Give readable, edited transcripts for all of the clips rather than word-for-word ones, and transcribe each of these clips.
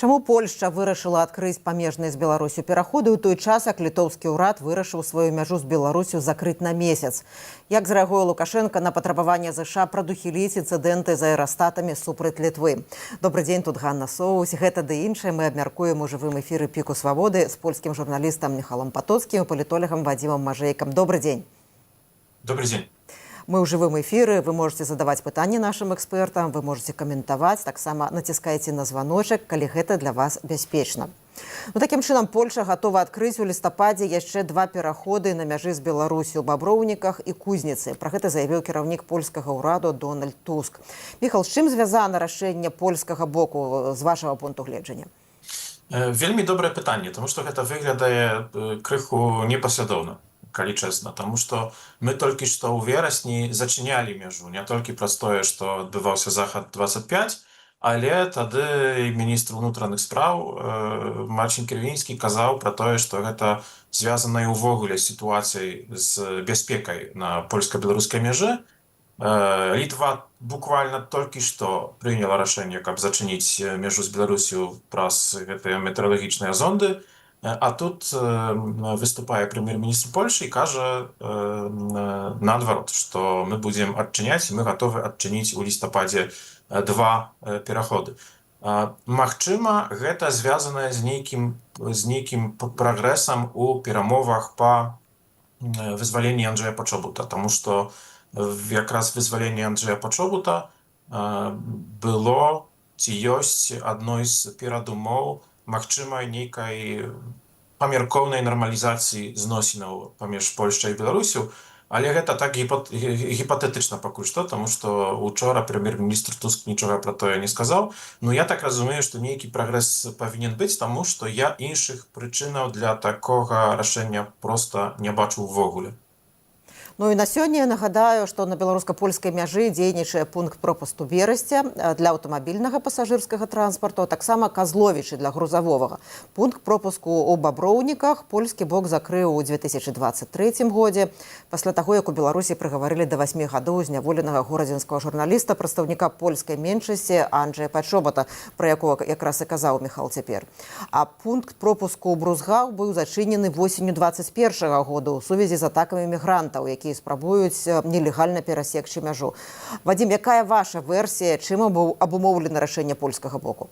Чаму Польшча вырашыла адкрыць памежныя з Беларусю пераходы ў той час, як літоўскі ўрад вырашыў сваю мяжу з Беларусю закрыць на месяц? Як зрэагуе Лукашенко на патрабаванне ЗША прадухіліць інцыдэнты з аэрастатамі супраць Літвы? Добрый дзень, тут Ганна Соус. Гэта ды іншае мы абмяркуем у жывым эфіры «Піку свабоды» з польскім журналістам Міхалом Патоцкім і палітолагам Вадзімам Мажэйкам. Добрый дзень. Добрый дзень. Мы ў жывым эфіры, вы можете задаваць пытанні нашым экспертам, вы можете каментаваць, таксама націскайце на званочак, калі гэта для вас бяспечна. Такім чынам, Польша гатова адкрыць у лістападзе яшчэ два пераходы на мяжы з Беларусі ў Баброўніках і Кузніцы. Пра гэта заявіў кіраўнік польскага ўраду Дональд Туск. Міхал, з чым звязана рашэнне польскага боку з вашага пункту гледжання? Вельмі добрае пытанне, тому што гэта выглядае крыху непаслядоўна. Калі чэсна, таму што мы толькі што ў верасні зачынялі мяжу, не толькі праз тое, што адбываўся захад 25, але тады міністр унутраных спраў Марцін Кірвінскі казаў пра тое, што гэта звязана і ўвогуле з сітуацыяй з бяспекай на польска-беларускай мяжы. Літва буквально толькі што прыняла рашэнне, каб зачыніць мяжу з Беларусю праз гэтыя метэаралагічныя зонды. А тут выступае прэм'ер-міністр Польши і кажа наадварот, што мы будзем адчыняць, і мы гатовы адчыніць у лістападзе два пераходы. Магчыма, гэта звязана з нейкім прагрэсам у перамовах па вызваленні Анджэя Пачобута, таму што якраз вызваленне Анджэя Пачобута было ці ёсць адной з перадумоў магчымай нейкай памяркоўнай нармалізацыі зносінаў паміж Польшчай і Беларусю, але гэта так гіпатэтычна пакуль што, таму што учора прэм'ер-міністр Туск нічога пра тое не сказаў. Ну, я так разумею, што нейкі прагрэс павінен быць, таму што я іншых прычынаў для такога рашэння проста не бачу ўвогуле. Ну і на сёння я нагадаю, што на беларуска-польскай мяжы дзейнічае пункт пропусту Берасця для аўтамабільнага пасажырскага транспарту, таксама Казловічы для грузавога. Пункт пропуску ў Баброўніках польскі бок закрыў у 2023 годзе, пасля таго, як у Беларусі прыгаварылі да 8 гадоў зняволенага горадзенскага журналіста, прадстаўніка польскай меншасці Анджэя Пачобута, пра якога якраз і казаў Міхал цяпер. А пункт пропуску ў Брузгах быў зачынены восенню 2021 года ў сувязі з атакамі мігрантаў, якія спрабуюць нелегальна перасекчы мяжу. Вадзім, якая ваша версія, чым абумоўлена рашэнне польскага боку?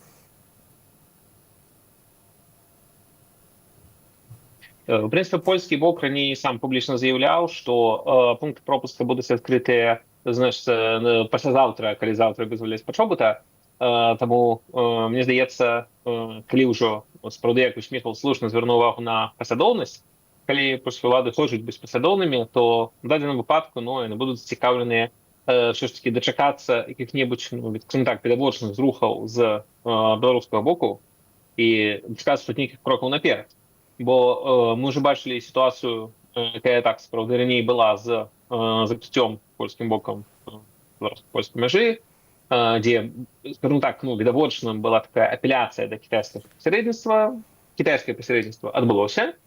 В принципе, польский бок ранее сам публично заявлял, что пункты пропуска будут открыты, значит, послезавтра, коли завтра вызвались Пачобута. Тому, мне здаецца, калі ўжо справді, як Міхал слушна звярнуў увагу на паслядоўнасць, калі польскія ўлады хочуць быць паслядоўнымі, то в дадзеным выпадку яны будуць зацікаўленыя ўсё ж таки дачакацца якіх-небудзь, скажем так, відавочных зрухаў з беларускага боку і дачакацца тут нейкіх крокаў наперад. Бо мы ўжо бачылі сітуацыю, якая так сапраўды раней была з закрыццём польскім бокам беларуска-польскай мяжы, дзе, скажем так, відавочным была такая апеляцыя да кітайскага пасярэдніцтва. Кітайскае пасярэдніцтва адбылося,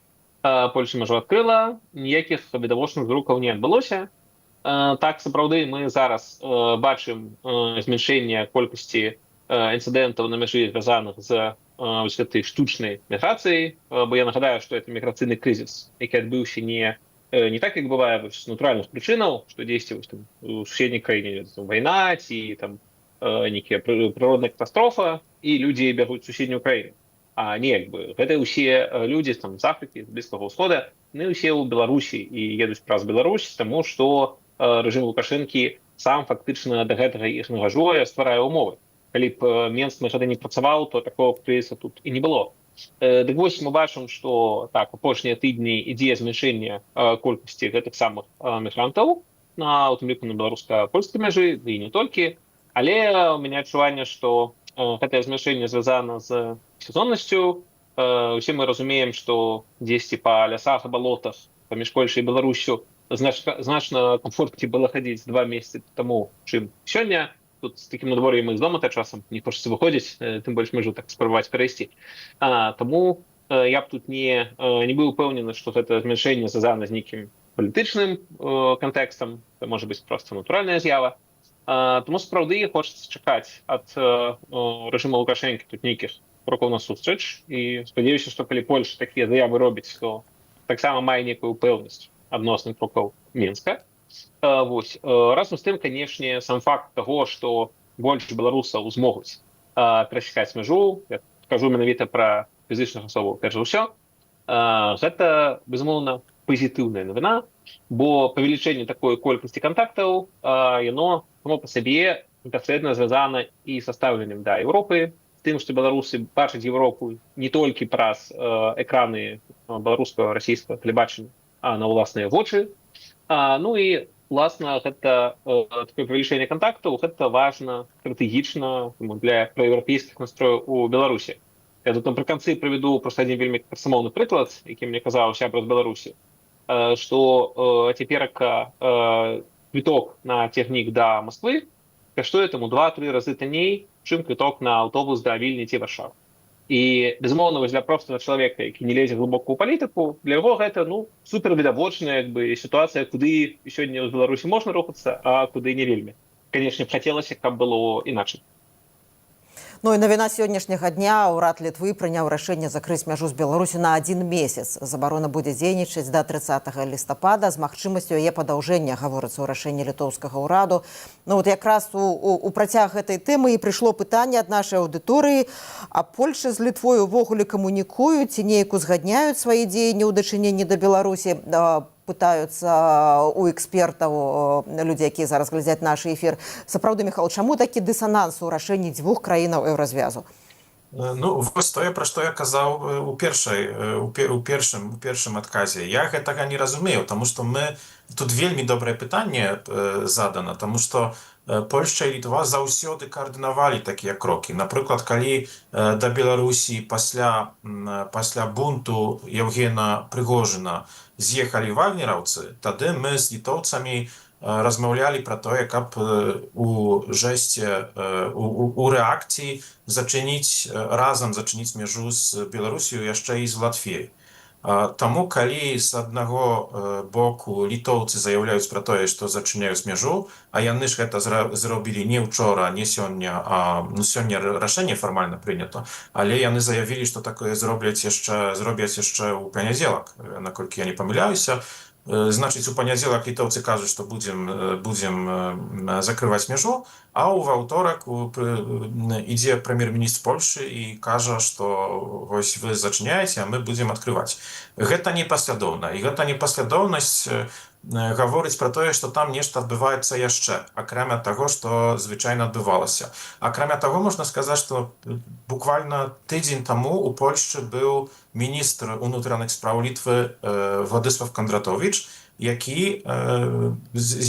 Польша мяжу адкрыла, ніякіх відавочных зрухаў не адбылося. Так, сапраўды, мы зараз бачым змяншэнне колькасці інцыдэнтаў на мяжы, звязаных з гэтай штучнай міграцыяй, бо я нагадаю, што это міграцыйны крызіс, які адбыўся не так, як бывае з натуральных прычынаў, што дзесьці у суседняй краіне вайна ці нейкая прыродная катастрофа, і людзі бягуць у суседнюю краіну. А не, гэта ўсе людзі з Афрыкі, з Блізкага ўсхода, яны ўсе ў Беларусі і едуць праз Беларусь, таму што рэжым Лукашэнкі сам фактычна да гэтага іх ангажуе, стварае ўмовы. Калі б Менск на гэта не працаваў, то такого крызіса тут і не было. Дык вось мы бачым, што так, апошнія тыдні ідзе змяншэнне колькасці гэтых самых мігрантаў, у тым ліку на беларуска-польскай мяжы, і не толькі. Але у мяне адчуванне, што гэтае змяншэнне звязана з сезоннасцю. Усе мы разумеем, што дзесьці па лясах і балотах паміж Польшай і Беларусю значна комфортней было хадзіць 2 месяцы таму, чым сёння. Тут з такім надвор'ем і з дома часам не хочацца выходзіць, тым больш можу так спрабаваць перайсці. Таму я б тут не быў упэўнены, што гэта змяншэнне звязана з нейкім палітычным кантэкстам, це можа быць проста натуральная з'ява. Тому справді хочеться чекати від режиму Лукашенка тут ніяких крокаў насустрач, і спадзяюся, што калі Польша такія заявы робіць, то таксама мае некую пэўнасць адносна крокаў Мінска. Вось. Разам з тым, канешне, сам факт таго, што больш беларусаў змогуць перасекаць мяжу, я кажу менавіта пра фізычных асобаў, перш за ўсё, гэта, безумоўна, пазітыўная навіна, бо павелічэнне такой колькасці кантактаў, яно само па сабе непасрэдна звязана і са стаўленнем да Еўропы, тым, што беларусы бачаць Еўропу не толькі праз экраны беларускага, расійскага тэлебачання, а на ўласныя вочы. Ну і, власна, гэта такое павелічэнне кантактаў, гэта важна стратэгічна для праеўрапейскіх настрояў у Беларусі. Я тут напрыканцы прывяду проста адзін вельмі красамоўны прыклад, які мне казаў сябра з Беларусі, што цяперака квіток на цягнік да Масквы каштуе таму 2-3 разы танней, чым квіток на аўтобус да Вільні ці Варшавы. І, безумоўна, для простага чалавека, які не лезе глыбока ў палітыку, для яго гэта супервідавочная сітуацыя, куды сёння ў Беларусі можна рухацца, а куды не вельмі. Канешне, хацелася, каб было іначай. Ну і навіна сённяшняга дня. Урад Літвы прыняў рашэнне закрыць мяжу з Беларусю на 1 месяц. Забарона будзе дзейнічаць да 30 лістапада з магчымасцю яе падаўжэння, гаворыцца ў рашэнні літоўскага ўраду. Ну вот якраз у працяг гэтай тэмы і прыйшло пытанне ад нашай аўдыторыі: а Польша з Літвой увогуле камунікуюць ці неяк узгадняюць свае дзеянні ў дачыненні да Беларусі? Пытаюцца у экспертаў, людзей, якія зараз глядзяць наш эфір. Сапраўды, Міхал, чаму такі дысананс у рашэнні дзвюх краінаў еўразвязу? Ну, вось тое, пра што я казаў у першым адказе. Я гэтага не разумею, таму што тут вельмі добрае пытанне задана, таму што Польшча і Літва заўсёды каардынавалі такія крокі. Напрыклад, калі да Беларусі пасля бунту Еўгена Прыгожына з'ехалі вагнераўцы, тады мы з літоўцамі размаўлялі пра тое, каб у рэакцыі разам зачыніць мяжу з Беларусію яшчэ і з Латвіяй. Таму, калі з аднаго боку літоўцы заяўляюць пра тое, што зачыняюць мяжу, а яны ж гэта зробілі не ўчора, не сёння, а сёння рашэнне фармальна прынята, але яны заявілі, што такое зробяць яшчэ ў панядзелак, наколькі я не памыляюся. Значыць, у панядзелак літоўцы кажуць, што будзем закрываць мяжу, а ў ваўторак ідзе прэм'ер-міністр Польшы і кажа, што вось вы зачыняеце, а мы будзем адкрываць. Гэта непаслядоўна, і гэта непаслядоўнасць гаворыць пра тое, што там нешта адбываецца яшчэ, акрамя таго, што звычайна адбывалася. Акрамя таго, можна сказаць, што буквальна тыдзень таму у Польшчы быў міністр унутраных спраў Літвы Владыслав Кондратович, з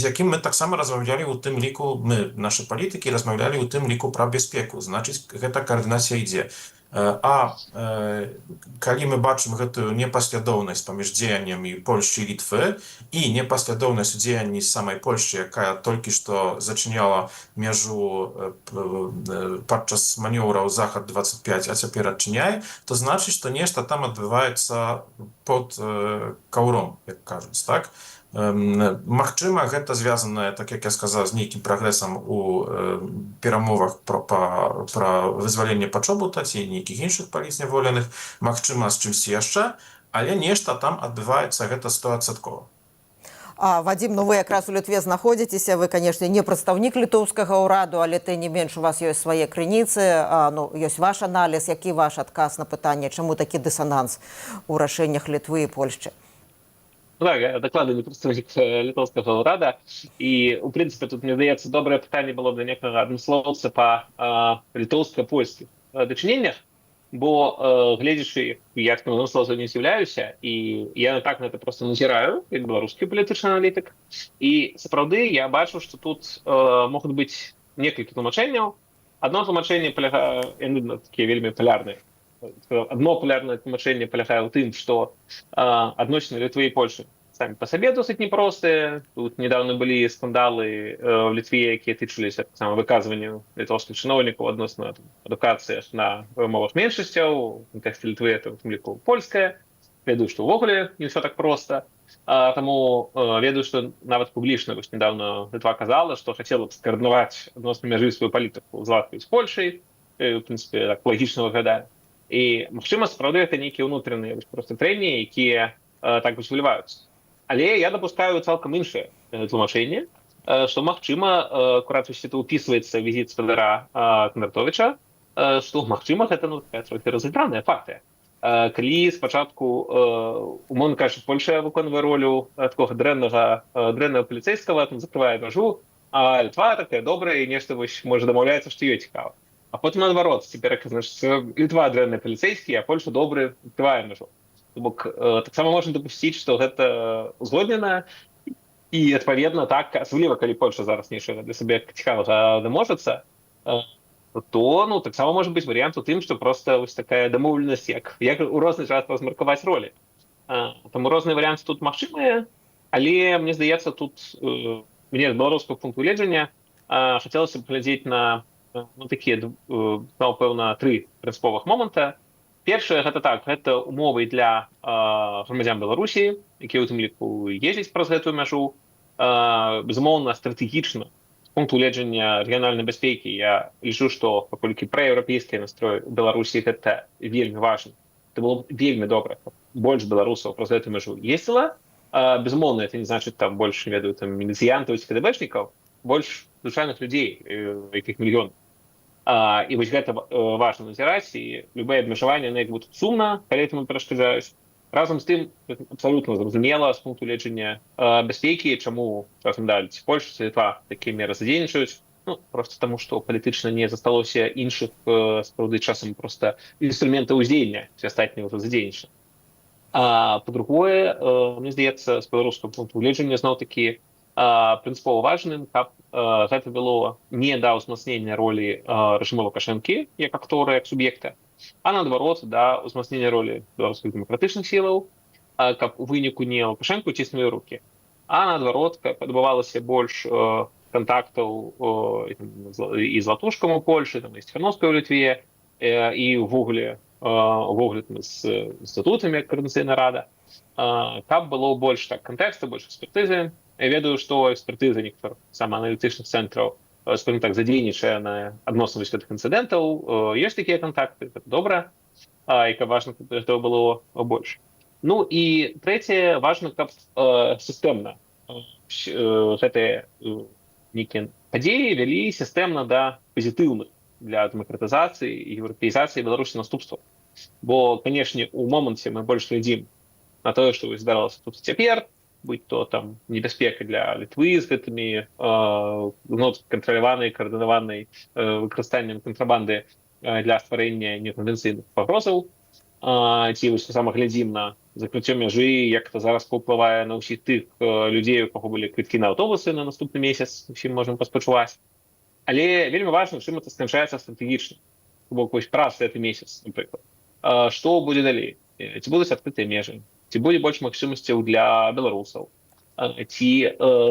якім мы таксама размаўлялі ў тым ліку, нашы палітыкі размаўлялі ў тым ліку пра бяспеку. Значыць, гэта каардынацыя ідзе. А калі мы бачым гэтую непаслядоўнасць паміж дзеяннямі Польшчы і Літвы і непаслядоўнасць у дзеянні самай Польшчы, якая толькі што зачыняла мяжу падчас манеўраў Захад-25, а цяпер адчыняе, то значыць, што нешта там адбываецца пад каўром, як кажуць, так? Магчыма, гэта звязана, так як я сказаў, з нейкім прагрэсам у перамовах пра вызваленне Пачобута ці нейкіх іншых палітзняволеных, магчыма, з чымсьці яшчэ, але нешта там адбываецца, гэта 100%. Вадзім, вы якраз у Літве знаходзіцеся, вы, канешне, не прадстаўнік літоўскага ўраду, але тым не менш у вас ёсць свае крыніцы, ёсць ваш аналіз, які ваш адказ на пытанне, чаму такі дысананс у рашэннях Літвы і Польшчы? Так, я дакладна не прадстаўнік літоўскага ўрада, і, у прынцыпе, тут, мне здаецца, добрае пытанне было для некага адмыслоўца па літоўска-польскіх дачыненнях, бо, гледзячы, як там адмыслоўцам не з'яўляюся, і я так на гэта проста назіраю, як беларускі палітычны аналітык, і сапраўды я бачу, што тут могуць быць некалькі тлумачэнняў. Адно тлумачэнне палягае, яны такія вельмі палярныя. Одно полярное тлумачэнне палягае ў тым, што адносіны Літвы і Польшы самі па сабе досыць непростыя. Тут недавно былі скандалы в Літве, якія тычыліся таксама выказванню літоўскіх чыноўнікаў адносна адукацыі на мовах меншасцяў, у кантэксце Літвы, у тым ліку польская. Ведаю, што ўвогуле не ўсё так проста. Таму ведаю, што нават публічна недавно Літва казала, што хацела б скаардынаваць адносна мяжы сваю палітыку з Латвіяй, з Польшай. В прынцыпе, так лагічна выглядае. І, магчыма, сапраўды гэта нейкія ўнутраныя проста трэнні, якія так вызваліваюцца. Але я дапускаю цалкам іншае тлумачэнне, што, магчыма, акурат вось это ўпісваецца візіт спадара Кандратовіча, што, магчыма, гэта трохі разыграная партыя. Калі спачатку, умоўна кажучы, Польша выконвае ролю такога дрэннага паліцэйскага, там закрывае мяжу, а Літва такая добрая і нешта вось можа дамаўляецца, што ёй цікава. А потым наадварот, цяпер, значыць, Літва дрэнны паліцэйскі, а Польша добры, открывае мяжу. То бок, таксама можна дапусціць, што гэта узгоднена, і, адпаведна, так, асабліва, калі Польша зараз нечага для сабе цікавага даможацца, то, ну, таксама можа быць варыянт у тым, што проста вось такая дамоўленасць, як у розны час размеркаваць ролі. Таму розныя варыянты тут магчымыя, але, мне здаецца, тут мне з беларускага пункту гледжання хацелася б глядзець на такія, напэўна, 3 прынцыповых моманта. Першае, гэта так, гэта умовы для грамадзян Беларусі, якія ў тым ліку ездзяць праз гэтую мяжу. Безумоўна, стратэгічна, з пункту гледжання рэгіянальнай бяспекі, я лічу, што паколькі праеўрапейскі настрой у Беларусі гэта вельмі важна. Это было вельмі добра, каб больш беларусаў праз гэтую мяжу ездзіла. Безумоўна, это не значыць там больш, ведаю, там міліцыянтаў ці КДБшнікаў, больш звычайных людзей, якіх мільён. І вось гэта важна назіраць, і любыя абмежаванні, як будуць сумна, калі этому перашкаджаюць. Разам з тым, абсалютна зразумела з пункту гледжання бяспекі, чаму часам далі ці Польша, ці Літва такія меры задзейнічаюць. Ну, просто таму, што палітычна не засталося іншых, сапраўды, часам проста інструментаў уздзеяння, ці астатнія ўжо задзейнічаны. Па-другое, мне здаецца, з беларускага пункту гледжання зноў-такі прынцыпова важным, каб гэта было не да ўзмацнення ролі рэжыму Лукашэнкі як актора, як суб'екта, а наадварот, да ўзмацнення ролі беларускіх дэмакратычных сілаў, каб у выніку не Лукашэнку ціснулі рукі, а наадварот, каб адбывалася больш кантактаў і з Латушкам у Польшы, і з Ціханаўскай у Літве, і ўвогуле з інстытутамі, як Коордынацыйная рада, каб было больш так кантэкста, больш экспертызы. Я ведаю, што экспертыза некаторых самааналітычных цэнтраў, скажем так, задзейнічае на адносна вось гэтых інцыдэнтаў. Ёсць такія кантакты, гэта добра, і каб важна, каб гэтага было больш. Ну і трэцяе, важна, каб сістэмна гэтыя нейкія падзеі вялі сістэмна да пазітыўных для дэмакратызацыі і еўрапеізацыі Беларусі наступстваў. Бо, канешне, у моманце мы больш глядзім на тое, што здаралася тут цяпер, будь то там небяспека для Літвы з гэтымі кантраляванай, каардынаванай выкарыстаннем кантрабанды для стварэння неканвенцыйных пагрозаў, ці вось сама глядзім на закрыццё мяжы, як это зараз паўплывае на ўсіх тых людзей, у каго былі квіткі на аўтобусы на наступны месяц, усім можам паспачуваць. Але вельмі важна, чым это сканчаецца стратэгічна. Бо вось праз гэты месяц, напрыклад. Што будзе далей? Ці будуць адкрытыя межы? Ці будзе больш магчымасцяў для беларусаў? Ці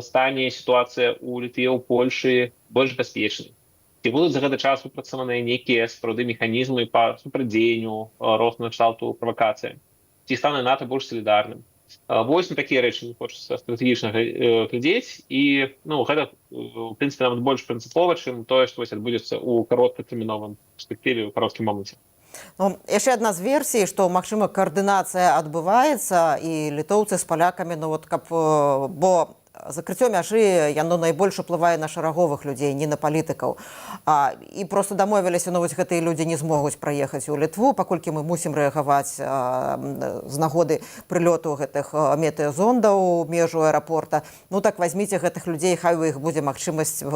стане сітуацыя ў Літве, у Польшы больш бяспечнай? Ці будуць за гэты час выпрацаваныя нейкія сапраўды механізмы па супрацьдзеянню рознага кшталту правакацыі? Ці стане НАТО больш салідарным? Вось на такія рэчы хочацца стратэгічна глядзець, і гэта, у прынцыпе, нават больш прынцыпова, чым тое, што адбудзецца ў кароткатэрміновым перспектыве, ў кароткім моманце. Ну, яшчэ адна з версій, што, магчыма, каардынацыя адбываецца, і літоўцы з палякамі, бо закрыццё мяжы, яно найбольш уплывае на шараговых людзей, не на палітыкаў. І проста дамовіліся, вось гэтыя людзі не змогуць праехаць у Літву, паколькі мы мусім рэагаваць з нагоды прылёту гэтых метэазондаў у межу аэрапорта. Ну так вазьміце гэтых людзей, хай у іх будзе магчымасць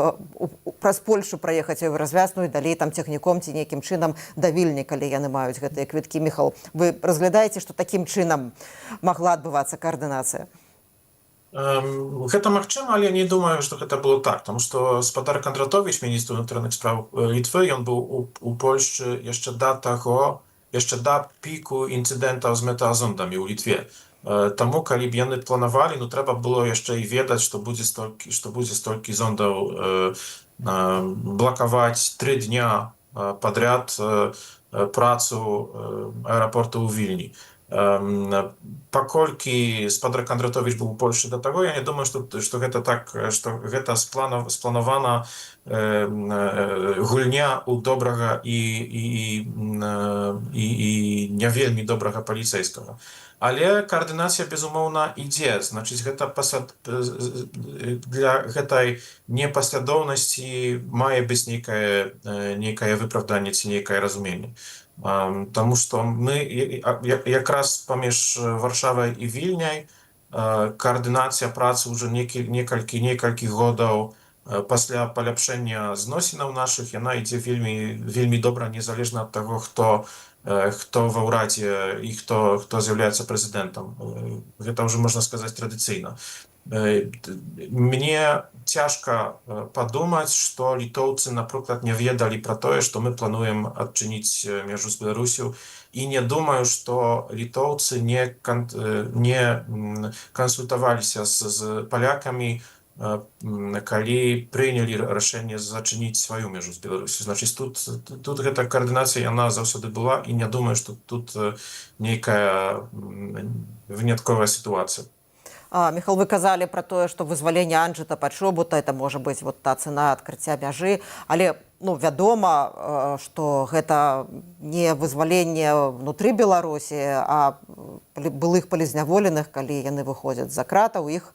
праз Польшу праехаць у развязную, далей там цягніком ці нейкім чынам да Вільні, калі яны маюць гэтыя квіткі. Міхал, вы разглядаеце, што такім чынам магла адбывацца каардынацыя? Гэта магчыма, але не думаю, што гэта было так, таму што спадар Кандратовіч, міністр унутраных спраў Літвы, ён быў у Польшчы яшчэ да піку інцыдэнтаў з метэазондамі ў Літве. Таму, калі б яны планавалі, трэба было яшчэ і ведаць, што будзе столькі зондаў блакаваць 3 дня падряд працу аэрапорту ў Вільні. Паколькі спадар Кандратович быў у Польшчы да таго, я не думаю, што гэта так, што гэта спланавана гульня ў добрага і не вельмі добрага паліцэйскага. Але каардынацыя, безумоўна, ідзе. Значыць, гэта для гэтай непаслядоўнасці мае быць нейкае выпраўданне ці нейкае разуменне. Таму што мы якраз паміж Варшавай і Вільняй каардынацыя працы ўжо некалькі годаў пасля паляпшэння зносінаў нашых, яна ідзе вельмі добра, незалежна ад таго, хто ва ўрадзе і хто з'яўляецца прэзідэнтам. Гэта ўжо, можна сказаць, традыцыйна. Мне цяжка падумаць, што літоўцы, напрыклад, не ведалі пра тое, што мы плануем адчыніць мяжу з Беларусю, і не думаю, што літоўцы не кансультаваліся з палякамі, калі прынялі рашэнне зачыніць сваю мяжу з Беларусю. Значыць, тут гэта каардынацыя, яна заўсёды была, і не думаю, што тут нейкая вынятковая сітуацыя. Міхал, вы казалі пра тое, што вызваленне Анджыта Пачобута это можа быць та цана адкрыцця мяжы, але вядома, што гэта не вызваленне ўнутры Беларусі, а былых палізняволеных, калі яны выходзяць з-за кратаў, іх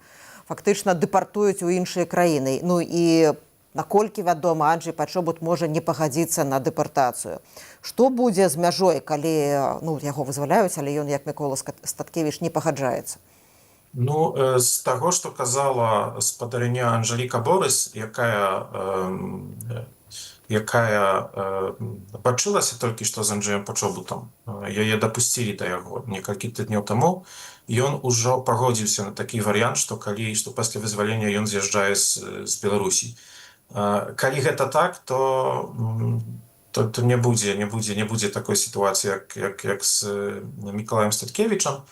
фактычна дэпартуюць у іншыя краіны. Ну і наколькі вядома, Анджый Пачобут можа не пагадзіцца на дэпартацыю. Што будзе з мяжой, калі яго вызваляюць, але ён, як Мікола Статкевіч, не пагаджаецца? З таго, што казала спадарыня Анжэліка Борыс, якая бачылася толькі што з Анджэем Пачобутам, яе дапусцілі да яго некалькі тыдняў таму, ён ужо пагодзіўся на такі варыянт, што пасля вызвалення ён з'язджае з Беларусі. Калі гэта так, то не будзе такой сітуацыі, як з Мікалаем Статкевічам.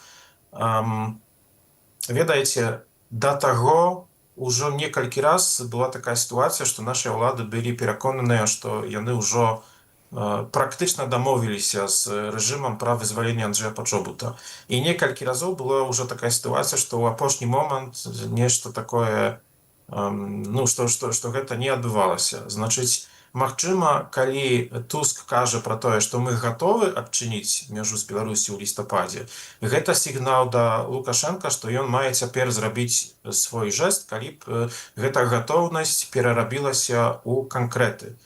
Ведаеце, да таго ўжо некалькі раз была такая сітуацыя, што нашыя ўлады былі пераконаныя, што яны ўжо практычна дамовіліся з рэжымам пра вызваленне Анджэя Пачобута. І некалькі разоў была ўжо такая сітуацыя, што ў апошні момант нешта такое, што гэта не адбывалася. Значыць, магчыма, калі Туск кажа пра тое, што мы гатовы адчыніць мяжу з Беларусі ў лістападзе, гэта сігнал да Лукашенка, што ён мае цяпер зрабіць свой жэст, калі б гэта гатоўнасць перарабілася ў канкрэты,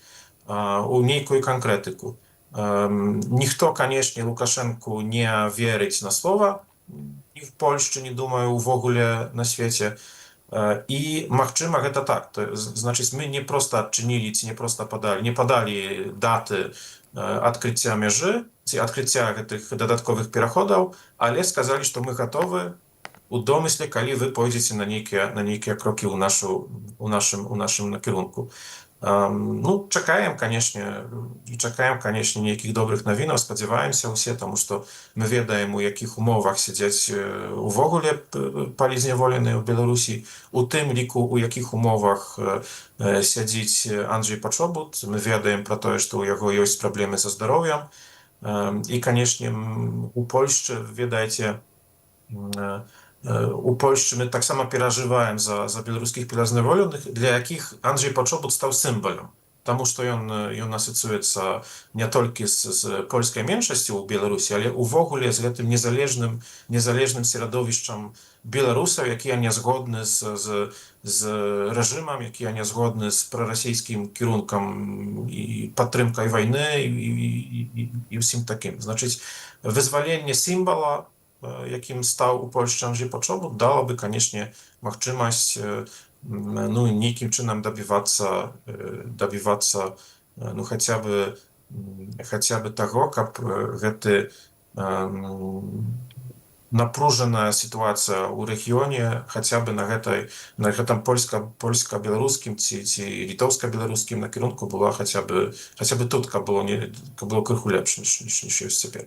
у нейкую канкрэтыку. Ніхто, канешне, Лукашенку не верыць на слова, ні в Польшчы, не думаю, увогуле на свеце. І, магчыма, гэта так. Значыць, мы не проста адчынілі ці не проста не падалі даты адкрыцця мяжы ці адкрыцця гэтых дадатковых пераходаў, але сказалі, што мы гатовы у домысле, калі вы пойдзеце на нейкія крокі ў нашым накірунку. Чакаем, канешне, нейкіх добрых навінаў, спадзяваемся ўсе, таму што мы ведаем, у якіх умовах сядзяць увогуле палізняволеныя ў Беларусі, у тым ліку, у якіх умовах сядзіць Анджэй Пачобут. Мы ведаем пра тое, што ў яго ёсць праблемы са здароўем. І, канешне, у Польшчы, ведаеце, у Польшчы мы таксама перажываем за беларускіх палізняволеных, для якіх Анджэй Пачобут стаў сімвалам. Таму што ён асацыюецца не толькі з польскай меншасцю ў Беларусі, але увогуле з гэтым незалежным серадовішчам беларусаў, якія не згодны з рэжымам, якія не згодны з прарасійскім кірункам і падтрымкай вайны і ўсім такім. Значыць, вызваленне сімвала, якім стаў у Польшчы Анджэй Пачобут, дала бы, канешне, магчымасць нейкім чынам дабівацца хаця бы таго, каб гэты напружаная сітуацыя ў рэгіёне хаця бы на гэтым польска-беларускім ці літоўска-беларускім накірунку была хаця бы тут, каб было крыху лепш, ніж ёсць цяпер.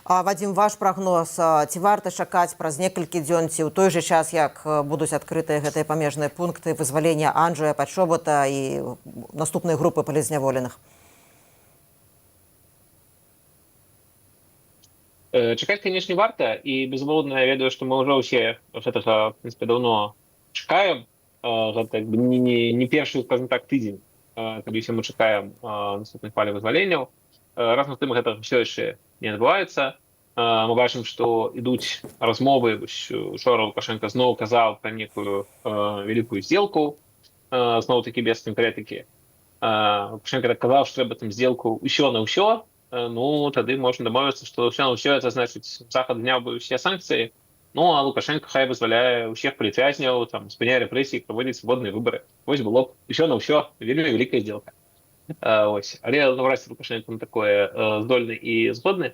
Вадзім, ваш прагноз, ці варта чакаць праз некалькі дзён, ці ў той жа час, як будуць адкрытыя гэтыя памежныя пункты вызвалення Анджэя Пачобута і наступнай групы палізняволеных? Чакаць, канешне, варта, і безумоўна, я ведаю, што мы ўжо ўсе гэтага, в прынцыпе, даўно чакаем. Гэта як бы не першы, скажем так, тыдзень, калі ўсе мы чакаем наступнай хвалі вызваленняў. Разам з тым гэта ўсё яшчэ не адбываецца. Мы бачым, што ідуць размовы. Учора Лукашенко зноў казаў пра некую вялікую сделку, зноў-такі без канкрэтыкі. Лукашенко так казаў, што трэба там сделку ўсё на ўсё. Ну, тады можна дамовіцца, што ўсё на ўсё, это значыць, Захад зняў бы ўсе санкцыі, ну, а Лукашенко хай вызваляе ўсіх палітвязняў, там, спыняе рэпрэсіі, праводзіць свабодныя выбары. Вось было б ўсё на ўсё, вельмі вялікая сделка. Ось. Але наўрад ці Лукашенко на такое здольны і згодны.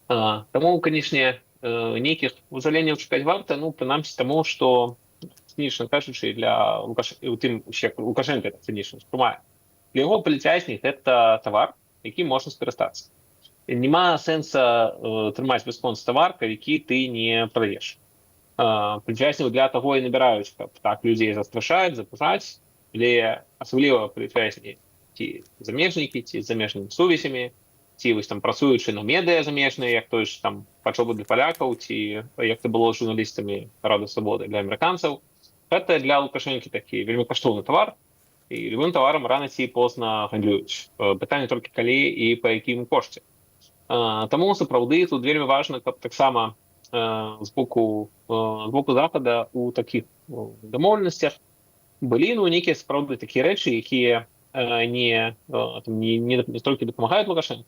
Таму, канешне, нейкіх вызваленняў чакаць варта, ну, прынамсі таму, што, цынічна кажучы, для Лукашенко это цынічна спрымае. Для яго палітвязні гэта тавар, які можна скарыстацца. Няма сэнса трымаць бясконца тавар, які ты не прадаеш. Палітвязняў для таго і набіраюць, каб так людзей застрашаць, запужаць, але асабліва палітвязні ці замежнікі, ці з замежнымі сувязямі, ці вось там працуючы на медыа замежныя, як той ж там пачоба для палякаў, ці як це было з журналістамі Рады Свабоды для амерыканцаў. Гэта для Лукашэнкі такі вельмі каштоўны тавар, і любым таварам рана ці позна гандлююць. Пытанне толькі калі і па якім кошце. Таму сапраўды тут вельмі важна, каб таксама з боку Захада у такіх дамоўленасцях былі нейкія сапраўды такія рэчы, якія не столькі дапамагаюць Лукашэнку,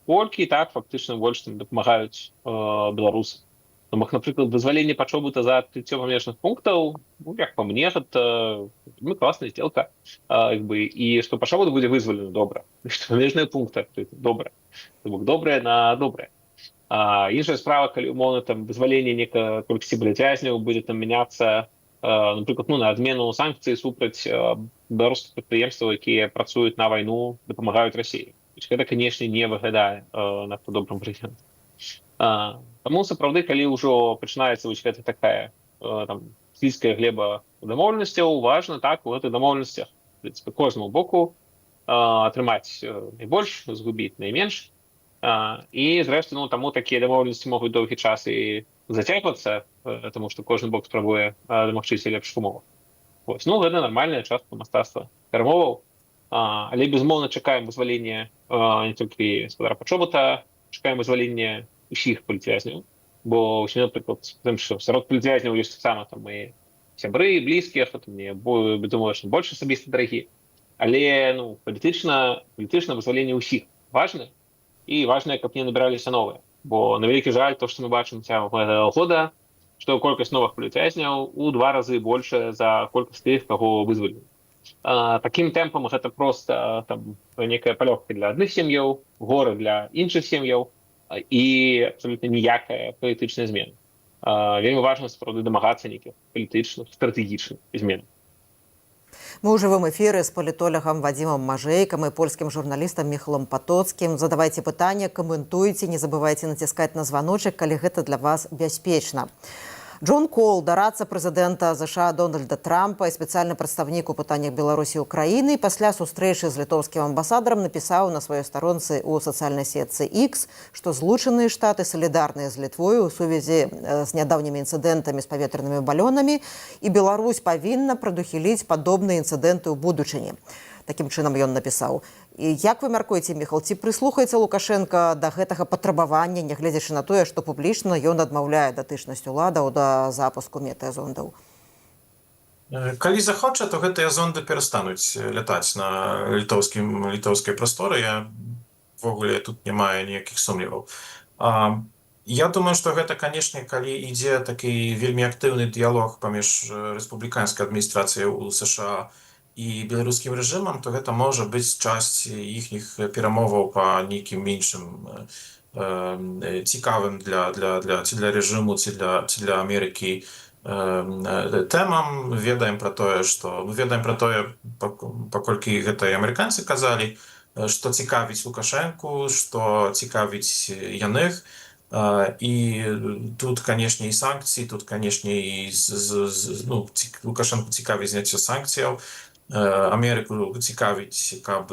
колькі так фактычна больш дапамагаюць беларусам. Напрыклад, вызваленне пачобыта за адкрыццё памежных пунктаў, ну, як па мне, гэта класная сделка. І што пачобыт будзе вызвалены добра, што памежныя пункты добра. Добрае на добрае. Іншая справа, калі умоўна там вызваленне колькасці палітвязняў будзе там мяняцца, напрыклад, на адмену санкцый супраць беларускіх прадпрыемстваў, якія працуюць на вайну, дапамагаюць Расіі. Гэта, канешне, не выглядае надта добрым варыянтам. Таму сапраўды, калі ўжо пачынаецца вось гэта такая слізкая глеба дамоўленасцяў, важна так у гэтых дамоўленасцях кожнаму боку атрымаць найбольш, згубіць найменш. І зрэшты, таму такія дамоўленасці могуць доўгі час і зацягвацца, таму што кожны бок спрабуе дамагчыся лепшых умовах. Гэта нармальная частка мастацтва перамоваў, але безумоўна чакаем вызвалення не толькі гаспадара пачобыта, чакаем вызвалення усіх палітвязняў, бо ўсё, напрыклад, што сярод палітвязняў ёсць таксама там і сябры, блізкія, хто мне, думаю, што больш асабіста дарагі. Але палітычна вызваленне ўсіх важна, і важна, каб не набіраліся новыя. Бо на вялікі жаль, то, што мы бачым цягам гэтага года, што колькасць новых палітвязняў у 2 разы большая за колькасць тых, каго вызвалілі. Такім тэмпам гэта проста некая палёгка для адных сем'яў, гора для іншых сем'яў, і абсолютно ніякая палітычная змена. Вельмі важна сапраўды дамагацца нейкіх палітычных, стратэгічных змен. Мы ў жывым эфіры з палітолагам Вадзімам Мажэйкам і польскім журналістам Міхалом Патоцкім. Задавайце пытанне, каментуйце, не забывайце націскаць на званочак, калі гэта для вас бяспечна. Джон Кол, дарадца прэзідэнта ЗША Дональда Трампа і спецыяльны прадстаўнік у пытаннях Беларусі і Украіны, пасля сустрэчы з літоўскім амбасадарам напісаў на сваёй старонцы ў сацыяльнай сетцы X, што Злучаныя Штаты салідарныя з Літвою ў сувязі з нядаўнімі інцыдэнтамі з паветранымі балёнамі, і Беларусь павінна прадухіліць падобныя інцыдэнты ў будучыні. Такім чынам ён напісаў. І як вы мяркуеце, Міхал, ці прыслухаецца Лукашенка да гэтага патрабавання, нягледзячы на тое, што публічна ён адмаўляе датычнасць уладаў да запуску метэазондаў? Калі захоча, то гэтыя зонды перастануць лятаць на літоўскай прасторы. Ввогуле тут не мае ніякіх сумневаў. Я думаю, што гэта, канешне, калі ідзе такі вельмі актыўны дыялог паміж рэспубліканскай адміністрацыяй у США і беларускім рэжымам, то гэта можа быць часць іхніх перамоваў па нейкім іншым цікавым для рэжыму ці для Амерыкі тэмам. Ведаем пра тое, паколькі гэта і амерыканцы казалі, што цікавіць Лукашэнку, што цікавіць яных. І тут, канешне, і санкцыі, тут, канешне, і Лукашэнку цікавіць зняцце санкцыяў, Амерыку цікавіць, каб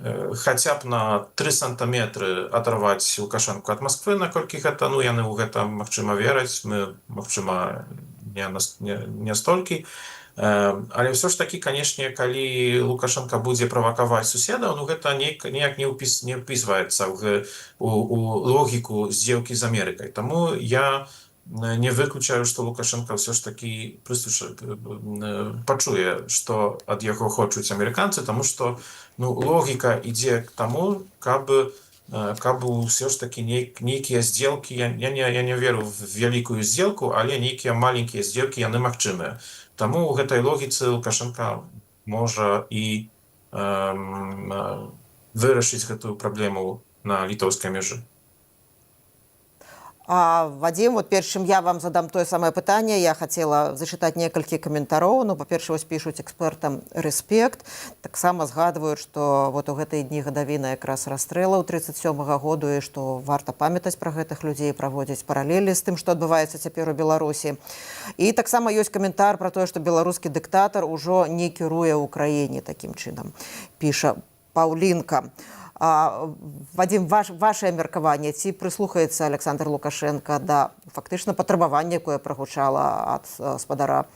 хаця б на 3 сантыметры адарваць Лукашэнку ад Масквы, наколькі гэта, ну, яны ў гэта, магчыма, вераць, мы, магчыма, не столькі. Але ўсё ж такі, канешне, калі Лукашенко будзе правакаваць суседаў, ну, гэта ніяк не ўпісваецца у логіку здзелкі з Амерыкай. Таму я не выключаю, што Лукашенко ўсё ж такі пачуе, што ад яго хочуць амерыканцы, таму што, ну, логіка ідзе к таму, каб ўсё ж такі нейкія здзелкі, я не веру в вялікую здзелку, але нейкія маленькія здзелкі, яны магчымыя. Таму ў гэтай логіцы Лукашенко можа і вырашыць гэтую праблему на літоўскай мяжы. А, Вадим, вот перш чым я вам задам тое самае пытанне, я хацела зачытаць некалькі каментароў. Ну, па-перше, вось пішуць экспертам рэспект. Таксама згадваюць, што вот у гэтыя дні гадавіна якраз расстрэлаў 37-го году і што варта памятаць пра гэтых людзей, праводзіць паралелі з тым, што адбываецца цяпер у Беларусі. І таксама ёсць каментар пра тое, што беларускі дыктатар ужо не кіруе ў краіне такім чынам, піша Паўлінка. Вадим, ваше меркаванне, ці прыслухаецца Александр Лукашенко да фактычна патрабавання, якое прагучала ад спадара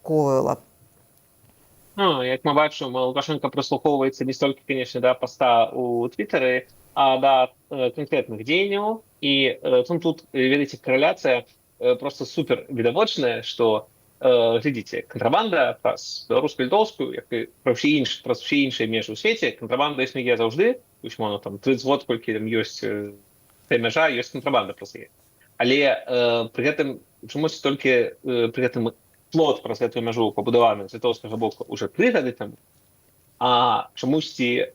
Коэла? Ну, як мы бачым, Лукашенко прыслухоўваецца не столькі, конечно, да паста ў Твиттары, а да конкретных дзеянняў. І тут, ведаеце, карэляцыя просто супер відавочная, што глядзіце, кантрабанда праз беларуска-літоўскую, як і праз усе іншыя межы ў свеце, кантрабанда існуе заўжды, можна там 30 год, колькі там ёсць тая мяжа, ёсць кантрабанда праз яе. Але пры гэтым чамусь толькі пры гэтым плот праз гэтую мяжу пабудаваны з літоўскага боку уже 3 гады таму, а чамусьці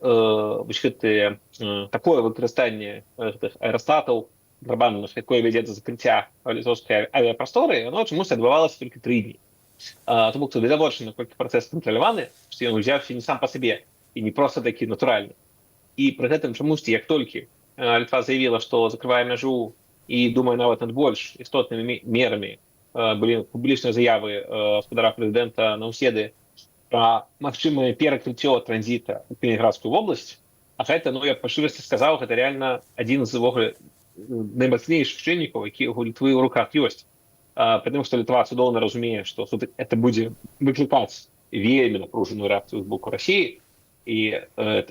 такое выкарыстанне гэтых аэрастатаў контрабандных, якое вядзецца закрыцця літоўскай авіапрасторы, оно чамусь адбывалася толькі 3 дні. Тому што відавочна, наколькі працэс кантраляваны, што ён узяўся не сам па сабе і не проста такі натуральны. І пры гэтым чамусьці, як толькі Літва заявіла, што закрывае мяжу і думаю нават над больш істотнымі мерамі, былі публічныя заявы спадара прэзідэнта Наўседы пра магчымае перакрыццё транзіта ў Калінінградскую вобласць, а гэта, ну, я па шчырасці сказаў, гэта реальна адзін з наймацнейшых чыннікаў, які ў Літвы ў руках ёсць. Потому што Літва цудоўна разумее, што это будзе выклікаць вельмі напружаную рэакцыю з боку Расіі, і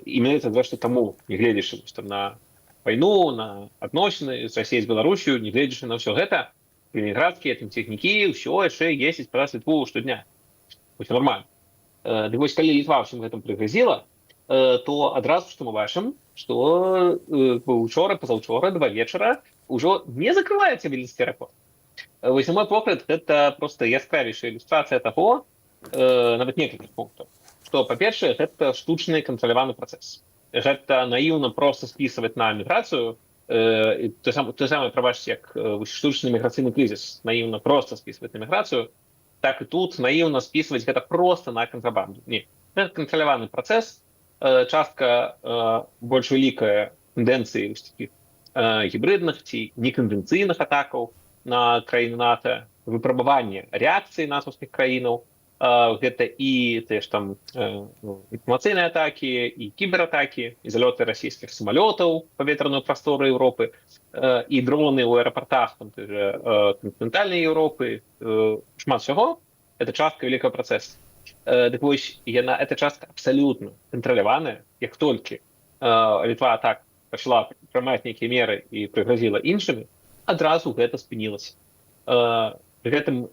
менавіта зрэшты таму, не гледзячы на вайну, на адносіны з Расіяй, з Беларусю, не гледзячы на ўсё гэта, калінінградскія тэхнікі ўсё яшчэ ездзяць праз Літву штодня. Вось нормально. Дык вось калі Літва ўсім гэтым прыгразіла, то адразу што мы бачым, што учора, пазаўчора, 2 вечара ўжо не закрываецца Віленскі аэрапорт. Вось на мой погляд, гэта проста яскравейшая ілюстрацыя таго, нават некалькіх пунктаў, што, па-першае, гэта штучны кантраляваны працэс. Гэта наіўна проста спісваць на міграцыю, то самае, прабачце, як штучны міграцыйны крызіс, наіўна проста спісваць на міграцыю, так і тут наіўна спісваць гэта проста на кантрабанду. Не, гэта кантраляваны працэс, частка больш вялікая тэндэнцыі такіх гібрыдных ці неканвенцыйных атакаў на краіны НАТО, выпрабаванне рэакцыі натаўскіх краінаў, гэта і тыя ж там інфармацыйныя атакі, і кібератакі, і залёты расійскіх самалётаў па ветраную прастору Еўропы, і дроны ў аэрапартах кантынентальнай Еўропы, шмат усяго. Это частка вялікага працэсу. Дык вось, эта частка абсалютна кантраляваная. Як толькі Літва так пачала прымаць нейкія меры і прыгразіла іншымі, адразу гэта спынілася. Пры гэтым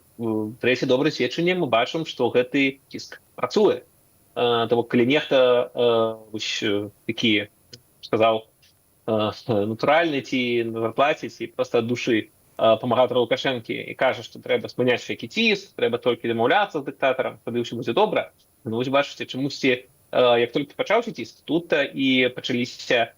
трэцяе добрае сведчанне мы бачым, што гэты ціск працуе. Таму калі нехта такі, сказаў, натуральны ці на зарплаце, ці проста ад душы памагатар Лукашэнкі і кажа, што трэба спыняць всякі ціск, трэба толькі дамаўляцца з дыктатарам, тады ўсё будзе добра. Ну вось бачыце, чамусьці, як толькі пачаўся ціск, тут і пачаліся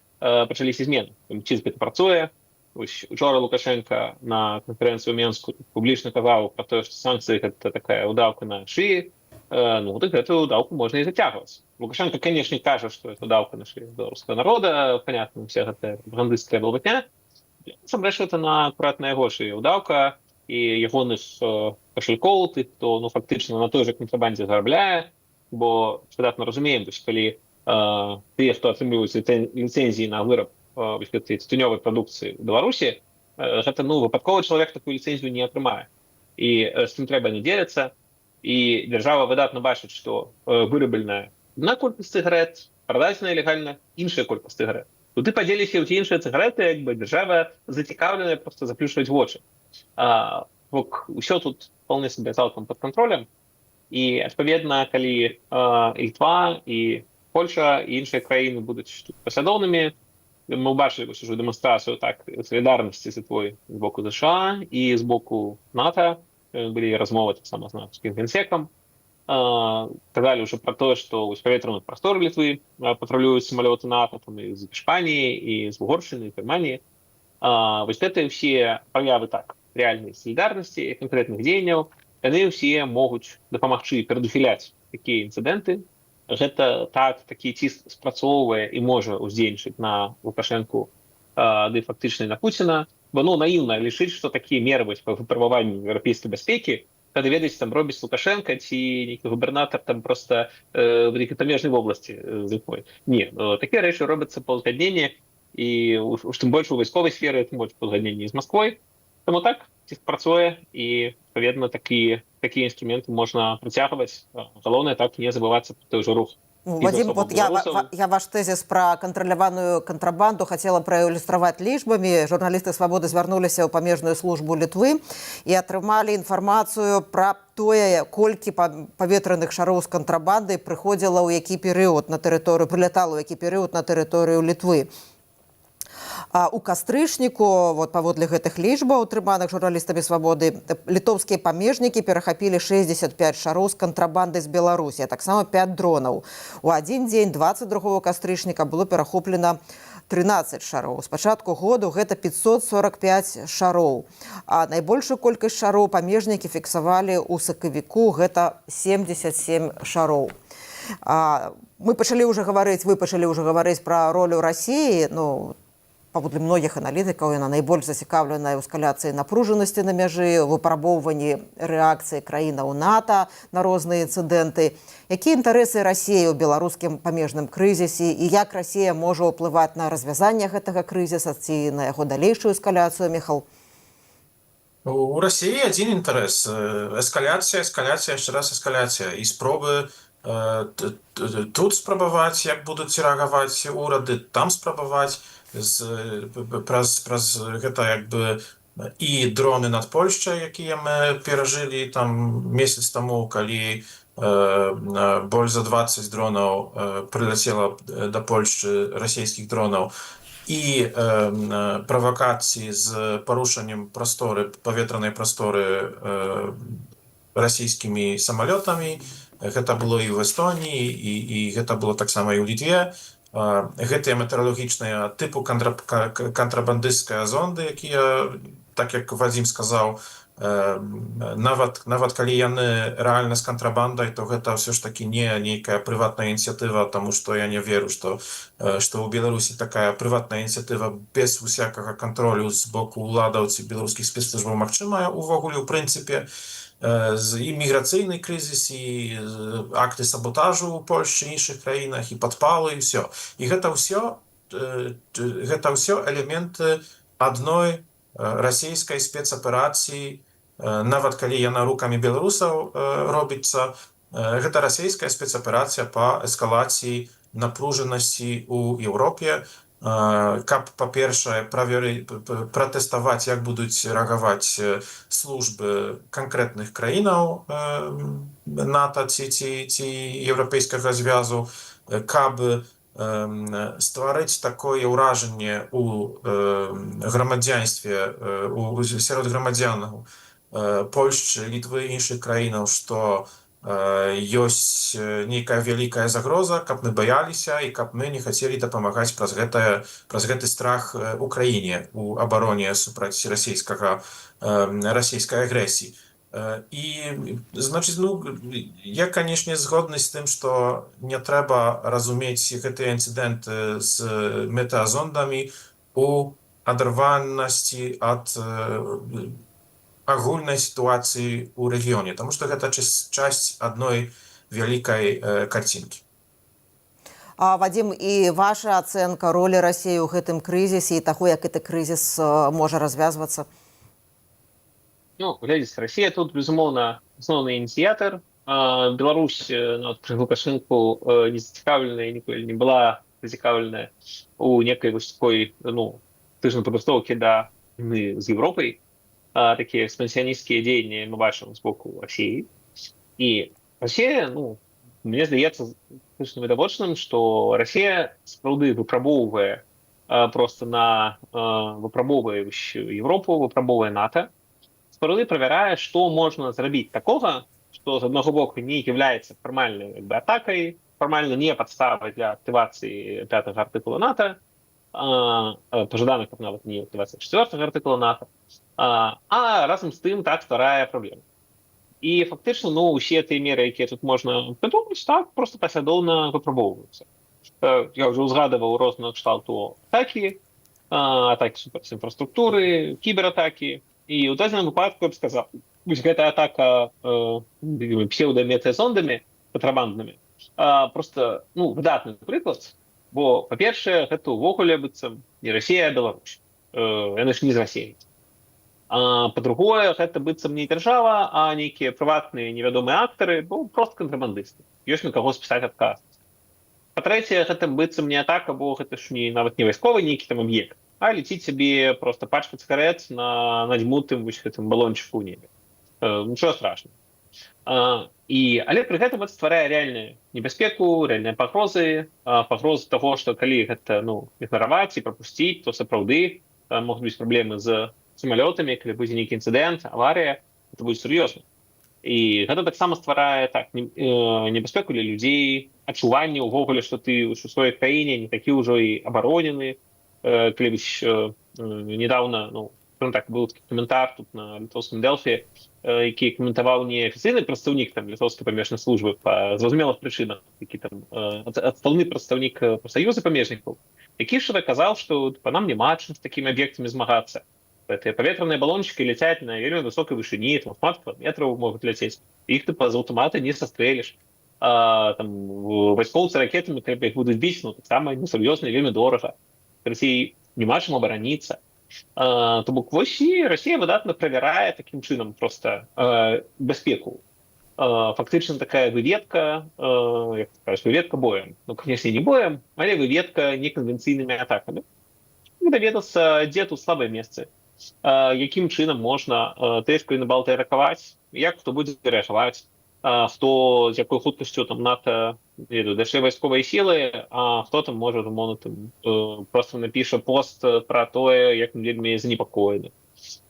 змены. Ціск гэта працуе. Учора Лукашенко на канферэнцыі ў Менску публічна казаў пра тое, што санкцыі гэта такая ўдаўка на шыі. Ну, так гэтую ўдаўку можна і зацягваць. Лукашенко, канешне, кажа, што это ўдаўка на шыі беларускага народа, понятна, уся гэтая прапагандысцкая балбатня. Насамрэч, гэта на акурат на яго шыі ўдаўка і ягоных кашалькоў, тых, хто фактычна на той жа кантрабандзе зарабляе, бо выдатна разумеем, калі тыя хто атрымліваюць ліцэнзіі на выраб тытунёвай прадукцыі ў Беларусі, гэта выпадковы чалавек такую ліцэнзію не атрымае, і з тым трэба не дзеліцца. І дзяржава выдатна бачыць, што вырабленая адна колькасць цыгарэт, прададзеная легальна іншая колькасць цыгарэт. Туды падзеліся ў іншыя цыгарэты, як бы дзяржава зацікаўленая проста заплюшваць вочы. Усё тут вполне сабе цалкам пад кантролем. І адпаведна, калі і Літва, і Польша, і іншыя краіны будуць тут паслядоўнымі, мы ўбачылі ўжо дэманстрацыю так салідарнасці з Літвой з боку ЗША і з боку НАТО. Былі размовы таксама з нашым генсекам. Казалі ўжо пра тое, што ў паветраных прасторах Літвы патрулююць самалёты НАТО, там і з Іспаніі, і з Угоршчыны, і Германіі. Вось гэтыя ўсе праявы так рэальнай салідарнасці і канкрэтных дзеянняў, яны ўсе могуць дапамагчы перадухіляць такія інцыдэнты. Гэта такі ціск спрацоўвае і можа ўздзейнічаць на Лукашэнку, ды фактычна на Пуціна. Бо наіўна лічыць, што такія меры па выпрабаванню еўрапейскай бяспекі, калі ведаць, там робіць Лукашенка ці нейкі губернатар там проста вялікапамежнай вобласці з Літвой. Не, такія рэчы робяцца па ўзгадненні, і уж тым больш у вайсковай сферы, тым больш па ўзгадненні з Масквой. Таму так, ціск працуе, і, адпаведна, такія інструменты можна працягваць. Галоўнае так не забывацца пра той жа рух. Вадим, вот я ваш тезис про контроляваную контрабанду хотела проиллюстровать лічбамі. Журналисты «Свободы» звярнуліся ў памежную службу Літвы і атрымалі інфармацыю пра тое, колькі паветраных шароў з кантрабандай прыходзіла ў які перыяд на тэрыторыю, прылятала ў які перыяд на тэрыторыю Літвы. У кастрычніку, паводле гэтых лічбаў, атрыманых журналістамі «Свободы», літоўскія памежнікі перахапілі 65 шароў з кантрабандай з Беларусі, а таксама 5 дронаў. У адзін дзень 22 кастрычніка было перахоплена 13 шароў. З пачатку году гэта 545 шароў. А найбольшую колькасць шароў памежнікі фіксавалі ў сакавіку, гэта 77 шароў. Вы пачалі ўжо гаварыць пра ролю Расіі, паводле многіх аналітыкаў, яна найбольш зацікаўленая ў эскаляцыі напружанасці на мяжы, выпрабоўванні рэакцыі краінаў НАТО на розныя інцыдэнты. Якія інтарэсы Расіі ў беларускім памежным крызісе і як Расія можа ўплываць на развязанне гэтага крызіса ці на яго далейшую эскаляцыю, Міхал? У Расіі адзін інтарэс. Эскаляцыя, яшчэ раз эскаляцыя. І спробы тут спрабаваць, як будуць рэагаваць урады, там спрабаваць, праз гэта як бы і дроны над Польшчай, якія мы перажылі там месяц таму, калі больш за 20 дронаў прыляцела да Польшчы, расійскіх дронаў, і правакацыі з парушаннем паветранай прасторы расійскімі самалётамі. Гэта было і ў Эстоніі, і гэта было таксама і ў Літве. Гэтыя метэаролагічныя тыпу кантрабандысцкая зонды, якія, так як Вадзім сказаў, нават калі яны рэальна з кантрабандай, то гэта ўсё ж такі не нейкая прыватная ініцыятыва, таму што я не веру, што ў Беларусі такая прыватная ініцыятыва без усякага кантролю з боку ўладаў ці беларускіх спецслужбаў магчымая увогуле ў прынцыпе. І міграцыйны крызіс, і акты саботажу ў Польшчы і іншых краінах, і падпалы, і ўсё. І гэта ўсё элементы адной расійскай спецаперацыі, нават калі яна рукамі беларусаў робіцца, гэта расійская спецаперацыя па эскалацыі напружанасці ў Еўропе, каб, па-першае, пратэставаць, як будуць рэагаваць службы канкрэтных краінаў НАТО ці Еўрапейскага звязу, каб стварыць такое ўражанне ў грамадзянстве, сярод грамадзянаў Польшчы, Літвы і іншых краінаў, што ёсць нейкая вялікая загроза, каб мы баяліся і каб мы не хацелі дапамагаць праз гэты страх Украіне ў абароне супраць расійскай агрэсіі. І, значыць, я, канешне, згодны з тым, што не трэба разумець гэтыя інцыдэнты з метэазондамі у адарванасці ад агульнай сітуацыі ў рэгіёне, таму што гэта часць адной вялікай карцінкі. Вадим, і ваша ацэнка ролі Расіі ў гэтым крызісе і таго, як гэты крызіс можа развязвацца? Ну, глядзіце, Расія тут, безумоўна, асноўны ініцыятар. Беларусь, пры Лукашэнку не зацікаўленая, ніколі не была зацікаўленая у некай вось такой, тыжнай падрыхтоўкі да вайны з Еўропай. Такія экспансіянісцкія дзеянні мы бачым з боку Расіі. І Расія, мне здаецца зусім відавочным, што Расія сапраўды выпрабоўвае выпрабоўвае Еўропу, выпрабоўвае НАТО, сапраўды правярае, што можна зрабіць такога, што з аднаго боку не являецца фармальнай атакай, фармальна не падставай для актывацыі 5-го артыкула НАТО, пажадана, каб нават не актывацыя 4-го артыкула НАТО, а разам з тым так стварае праблему. І фактычна, усе тыя меры, якія тут можна прыдумаць, так проста паслядоўна выпрабоўваюцца. Я ўжо ўзгадаваў розныя кшталту атакі супраць інфраструктуры, кібератакі. І ў дадзеным выпадку я б сказаў, вось гэтая атака псеўдаметэзондамі, кантрабанднымі, просто, выдатны прыклад, бо, па-першае, гэта ўвогуле быццам не Расія, а Беларусь. Яны ж не з Расіі. Па-другое, гэта быццам не дзяржава, а нейкія прыватныя невядомыя актары, бо проста кантрабандысты. Ёсць на каго спісаць адказ. Па-трэцяе, гэта быццам не атака, бо гэта ж нават не вайсковы нейкі там аб'ект, а летіць сабе просто пачка цыгарэт на надзьмутым вось гэтым балончыку ў небе. Нічого страшного. Але пры гэтым гэта стварае рэальную небяспеку, рэальныя пагрозы, пагрозы таго, што калі гэта ігнараваць і прапусціць, то сапраўды могуць быць праблемы з самалётамі, калі будзе нейкі інцыдэнт, аварыя, гэта будзе сур'ёзна. І гэта таксама стварае небяспеку для людзей, адчуванне ўвогуле, што ты ў сваёй краіне не такі ўжо і абаронены. Калі недавно, быў такі каментар тут на літоўскім Дэлфі, які каментаваў не афіцыйны прадстаўнік літоўскай памежнай службы па зразумелых прычынах, які адстаўны прадстаўнік прафсаюза памежнікаў, які шчыра казаў, што па нам няма чым з такімі аб'ектамі змагацца. Гэтыя паветраныя балончыкі ляцяць на вельмі высокай вышыні, шмат кіламетраў могуць ляцець, іх ты з аўтамата не састрэліш. Вайскоўцы ракетамі, калі іх будуць біць, таксама несур'ёзна і вельмі дорага. Расіі няма чым абараніцца. То бок вось і Расія выдатна правярае такім чынам проста бяспеку. Фактычна такая выведка, як кажаш, выведка боем. Канешне, не боем, але выведка неканвенцыйнымі атакамі. Даведацца, дзе тут слабыя месцы, якім чынам можна тэшку і на балты атакаваць, як хто будзе рэагаваць, хто з якой хуткасцю НАТО дашлі вайсковыя сілы, а хто там можа просто напіша пост пра тое, як вельмі занепакоены.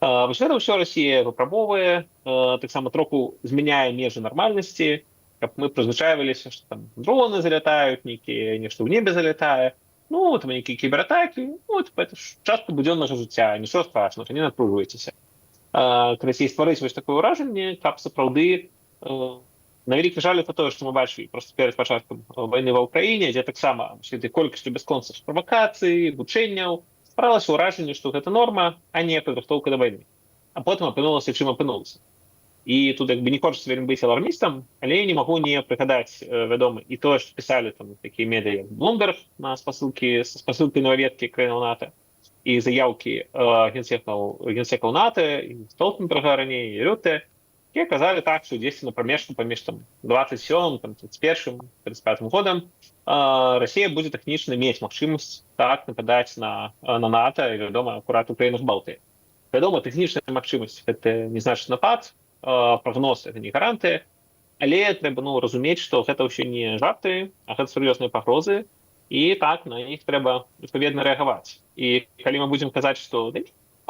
Вось гэта ўсё Расія выпрабоўвае, таксама троху змяняе межы нармальнасці, каб мы прызвычайваліся, што там дроны залятаюць, нешта ў небе залятае, нейкія кібератакі, гэта ж частка будзённага жыцця, нічого страшнага, не напружвайцеся. Расія стварыць вось такое ўражанне, каб сапраўды на вялікі жаль, это тое, што мы бачылі проста перад пачаткам вайны ва ўкраіне, дзе таксама колькасцю бясконцых правакацый, вучэнняў стваралася ўражанне, што гэта норма, а не падрыхтоўка да вайны. А потым апынулася, чым апынулася. І тут не хочацца вельмі быць алармістам, але я не магу не прыгадаць, вядома, і тое, што пісалі такія медыа, як Bloomberg на спасылкай на ваведкі краінаў НАТО, і заяўкі генсекаў НАТО, і Столтенберга раней, і Рюте, які казалі так, што дзесьці на прамежку паміж 27-м, 31-м, 35-м годам Расія будзе тэхнічна мець магчымасць так нападаць на НАТО і, вядома, акурат у краінах Балтыі. Вядома, тэхнічная магчымасць – гэта не значыць напад, прагноз – гэта не гарантыя, але трэба разумець, што гэта ўсё не жарты, а гэта сур'ёзныя пагрозы, і так, на іх трэба адпаведна рэагаваць. І калі мы будзем казаць, што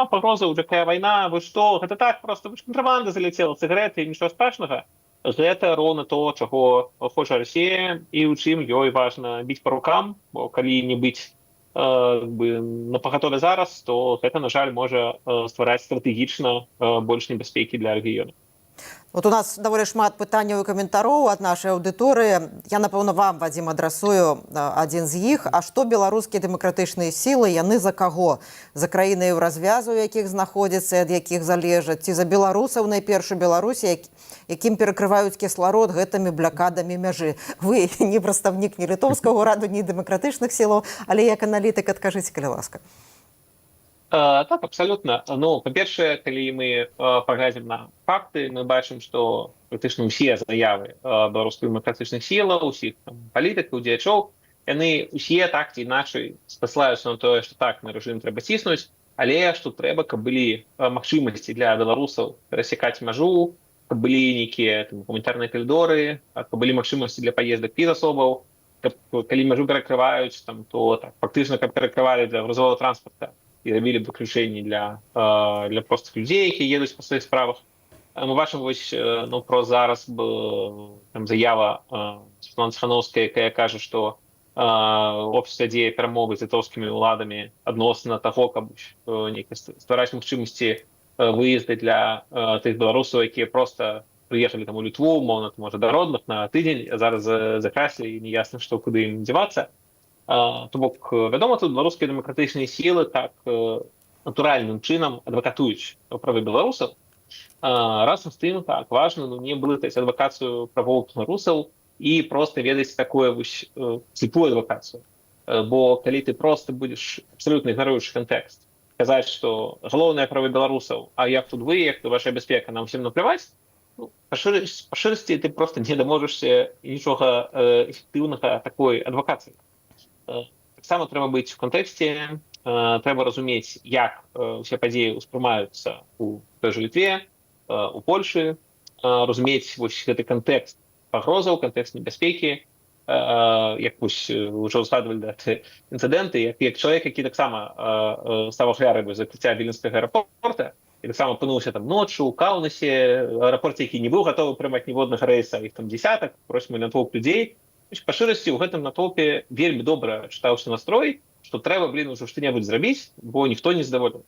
пагроза, уже какая вайна, вы што, гэта так, просто кантрабанда заляцела, цыгарэты, нічого страшнага. Гэта роўна то, чаго хоча Расія, і ў чым ёй важна біць па рукам, бо калі не быць напагатове зараз, то гэта, на жаль, можа ствараць стратэгічна больш небяспекі для рэгіёну. Вот у нас даволі шмат пытанняў і каментароў ад нашай аўдыторыі. Я, напэўна, вам, Вадзім, адрасую адзін з іх. А што беларускія дэмакратычныя сілы, яны за каго? За краіны ў развязу, якіх знаходзяцца, ад якіх залежаць? Ці за беларусаў, найперш у Беларусі, якім перакрываюць кісларод гэтымі блакадамі мяжы? Вы не прадстаўнік ні літоўскага ўраду, ні дэмакратычных сілаў, але як аналітык адкажыце, калі ласка. Так, абсолютно. Ну, па-першае, калі мы паглядзім на факты, мы бачым, што практычна ўсе заявы беларускіх дэмакратычных сілаў, усіх палітыкаў, дзеячоў, яны ўсе так ці іначай спасылаюцца на тое, што так, на рэжым трэба ціснуць, але што трэба, каб былі магчымасці для беларусаў перасякаць мяжу, каб былі нейкія гуманітарныя калідоры, каб былі магчымасці для паездак фізасобаў, каб калі мяжу перакрываюць, то так, фактычна, каб перакрывалі для грузового транспарта і рабілі б выключэнні для простых людзей, якія едуць па сваіх справах. Мы бачым вось, про зараз заява Святланы Цехановскай, якая кажа, што общество вядзе перамовы з літоўскімі ўладамі адносна таго, каб ствараць магчымасці выезды для тых беларусаў, якія проста прыехалі у Літву, умоўна, можа, да родных на тыдзень, а зараз закраслі і не ясна, што куды ім дзявацца. То бок, вядома, тут беларускія дэмакратычныя сілы так натуральным чынам адвакатуюць правы беларусаў. Разам з тым, так, важна не блытаць адвакацыю правоў беларусаў і проста ведаць такую вось слепую адвакацыю. Бо калі ты проста будзеш абсалютна ігнаруючы кантэкст, казаць, што галоўныя правы беларусаў, а як тут вы, як тут ваша бяспека, нам усім напляваць, па шырсці ты проста не даможашся нічога эфектыўнага такой адвакацыі. Таксама трэба быць у кантэксце, трэба разумець, як усе падзеі ўспрымаюцца у той жа Літве, у Польшы, разумець вось гэты кантэкст пагрозаў, кантэкст небяспекі, як вось ўжо згадвалі інцыдэнты, як чалавек, які таксама стаў ахвярай закрыцця Віленскага аэрапорта, і таксама апынуўся там ноччу ў Каўнасе, аэрапорт, які не быў гатовы прымаць ніводнага рэйса, іх там дзесятак, просьмы натоўп людзей. Па шырасці ў гэтым натоўпе вельмі добра чытаўся настрой, што трэба, ужо што-небудзь зрабіць, бо ніхто не задаволены.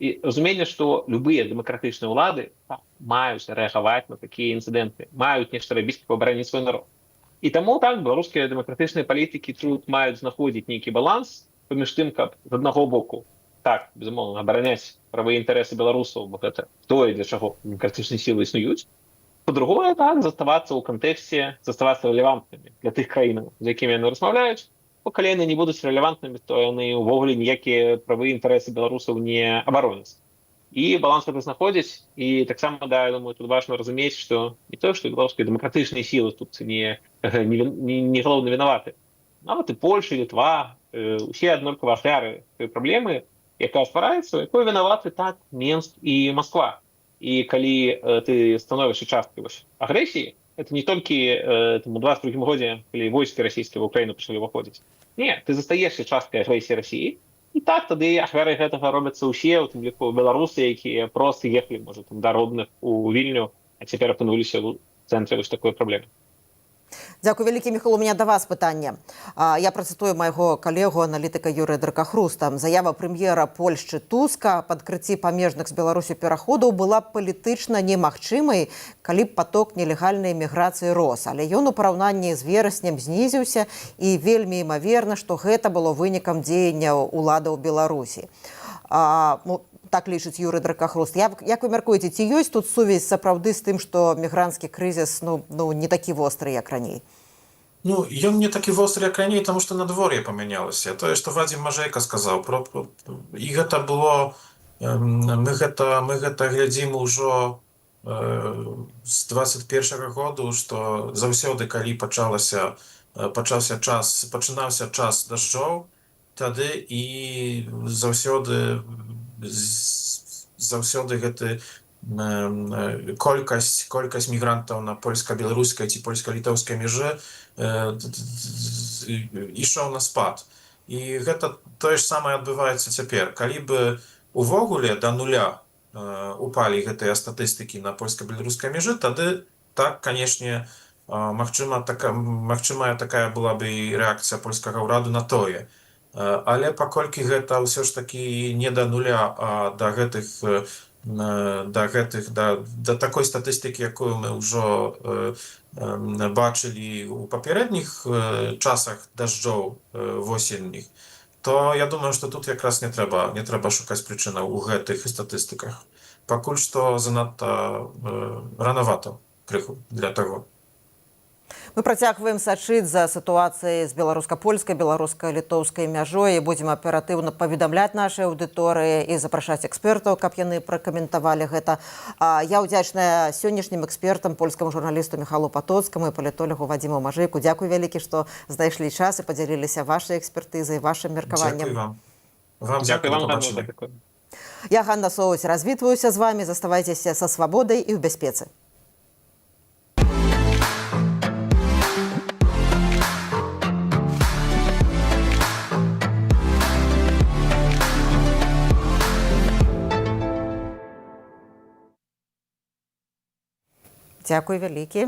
І разуменне, што любыя дэмакратычныя ўлады маюць рэагаваць на такія інцыдэнты, маюць нешта рабіць, каб абараніць свой народ. І таму так, беларускія дэмакратычныя палітыкі тут маюць знаходзіць нейкі баланс паміж тым, каб з аднаго боку, так, безумоўна, абараняць правы інтарэсы беларусаў, бо гэта тое, для чаго дэмакратычныя сілы існуюць. По-другое, так, заставацца ў кантэксце, заставацца рэлевантнымі для тых краінаў, з якімі яны размаўляюць. Бо калі яны не будуць рэлевантнымі, то яны ўвогуле ніякія правы інтарэсы беларусаў не абароняць. І баланс гэта знаходзіць, і таксама, да, я думаю, тут важна разумець, што не тое, што беларускія дэмакратычныя сілы тут не галоўна вінаваты. Нават і Польша, і Літва, усе аднолькава ахвяры той праблемы, якая ствараецца, якой вінаваты так Менск і Масква. І калі ты становішся часткай агрэсіі, это не толькі у 22 годзе, калі войскі расійскія в Украіну пачалі выходзіць. Не, ты застаешся часткай агрэсіі Расіі, і так тады ахвярай гэтага робяцца ўсе, у тым ліку беларусы, якія проста ехалі, можа, да родных у Вільню, а цяпер апынуліся ў цэнтры вось такой праблемы. Дзякуй вялікі, Міхал. У меня да вас пытанне. Я працытую майго калегу, аналітыка Юрыя Дракахруста. Заява прэм'ера Польшчы Туска аб адкрыцці памежных з Беларусю пераходаў была палітычна немагчымай, калі б паток нелегальнай міграцыі рос. Але ён у параўнанні з вераснем знізіўся, і вельмі імаверна, што гэта было вынікам дзеянняў уладаў Беларусі. Так лічыць Юрый Дракахруст. Як вы мяркуеце, ці ёсць тут сувязь сапраўды з тым, што мігранцкі крызіс не такі востры, як раней? Ён не такі востры, як раней, таму што надвор'е памянялася. Тое, што Вадзім Мажэйка сказаў, і гэта было, мы гэта глядзім ужо з 21-го году, што заўсёды, калі пачаўся час дажджоў, тады і заўсёды гэты колькасць мігрантаў на польска-беларускай ці польска-літоўскай мяжы ішоў на спад. І гэта тое ж самае адбываецца цяпер. Калі бы увогуле да нуля упалі гэтыя статыстыкі на польска-беларускай мяжы, тады так, канешне, магчымая такая была бы і рэакцыя польскага ўраду на тое. Але паколькі гэта ўсё ж такі не да нуля, а да гэтых да гэтых да такой статыстыкі, якую мы ўжо бачылі у папярэдніх часах дажджоў восенніх, то я думаю, што тут якраз не трэба шукаць прычынаў у гэтых статыстыках. Пакуль што занадта ранавата крыху для таго. Мы працягваем сачыць за сітуацыяй з беларуска-польскай, беларуска-літоўскай мяжой і будзем аператыўна паведамляць нашай аўдыторыі і запрашаць экспертаў, каб яны пракаментавалі гэта. Я ўдзячная сённяшнім экспертам, польскаму журналісту Міхалу Патоцкаму і палітолягу Вадзіму Мажыку. Дзякуй вялікі, што знайшлі час і падзяліліся вашай экспертызай, вашым меркаваннем. Дзякуй вам. Вам Дякую дзякуй, вам, да Ганна. пабачення. Я, Ганна Соуць, развітваюся з вамі. Заставайцеся са свабодай і ў бяспецы. Дзякуй вялікі.